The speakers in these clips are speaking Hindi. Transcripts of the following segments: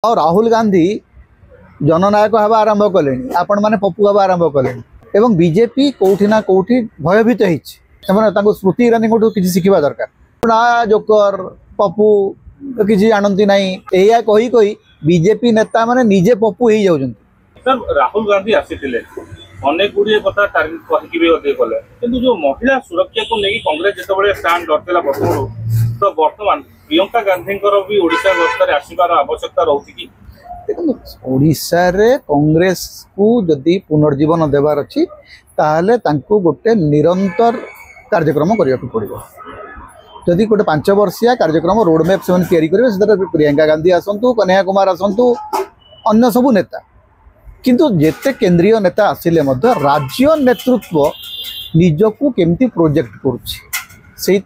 और राहुल गांधी जननायक हवा आरंभ कले आपण मैंने पप्पू हवा आरंभ कले एवं बीजेपी कौटी ना कौटी भयभीत हो स्मृति ईरानी किसी शिखा दरकार ना जोकर पप्पू किसी जानती ना या कही कही बीजेपी नेता मैंने निजे पप्पू हो सर राहुल गांधी आसी अनेक गुड़िए कथा कहे कि जो महिला सुरक्षा को लेकिन कांग्रेस जो स्टांड धरला प्रथम तो बर्तमान प्रियंका गांधी भी ओडिशा गस्तर आसबार आवश्यकता रोचे कि ओडिशा रे कांग्रेस को जदि पुनर्जीवन देवार अच्छी ताहले तांको गोटे निरंतर कार्यक्रम करने को पड़ो जदि गोटे 5 वर्षिया कार्यक्रम रोडमैप से करेंगे प्रियंका गांधी आसतु कन्हैया कुमार आसतु अन्य सबू नेता किंतु जेते केंद्रीय नेता आसिले मध्य राज्य नेतृत्व निजकू केमती प्रोजेक्ट करुच्ची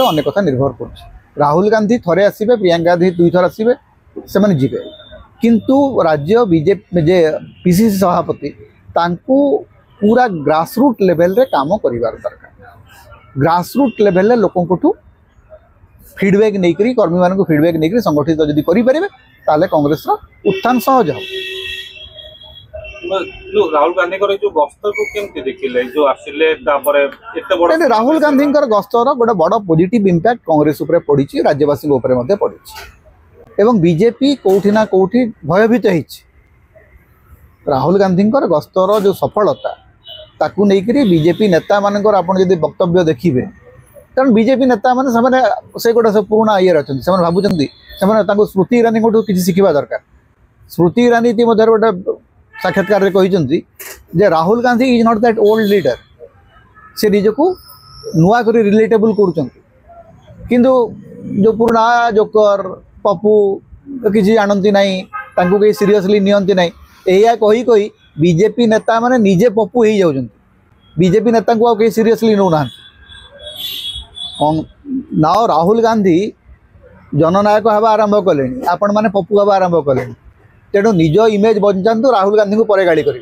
अनेक कथा निर्भर कर राहुल गांधी थरे आसबे प्रियंका गांधी 2 थर आसबे से जीवे किंतु राज्य बीजेपी जे पीसीसी सभापति तांकू पूरा ग्रासरूट लेवल रे काम करिवार दरकार ग्रासरूट लेवल रे लोकों को फीडबैक नहीं करी कर्मी मान को फीडबैक नहीं करी संगठित जदि करि परिबे ताले कांग्रेस रो उत्थान सहज हो जो राहुल गांधी जो गस्तर को केमती देखिले जो आसिले तापर एते बड़ राहुल गांधी गस्तर गोटे बड़ पॉजिटिव इंपैक्ट कांग्रेस उपरे पड़ी राज्यवासी उपरे मध्य पड़ी एवं बीजेपी कौटी ना कौटी भयभीत हो राहुल गांधी गस्तर जो सफलता ताकू नहीं बीजेपी नेता मानकर आपन जदि वक्तव्य देखिए कारण बीजेपी नेता माने से गोटे पुराना ये अच्छा से भावुंट स्मृति ईरानी किसी शिखा दरकार स्मृति ईरानी गोटे साक्षात्कार कहते जे Rahul Gandhi is not that old leader से निजको नुआ कर रिलेटेबल किंतु जो पुराना जोकर पप्पू किसी जानती ना कहीं सीरियसली नियंती ना या कही कही बीजेपी नेता मैंने निजे पप्पू हो बीजेपी नेता को कहीं सीरियसली नौ ना नाउ राहुल गांधी जननायक हवा आरंभ कले आपण मैंने पप्पू हवा आरंभ कले तेणु निज इमेज बचातु राहुल गांधी को परे गाड़ी कर।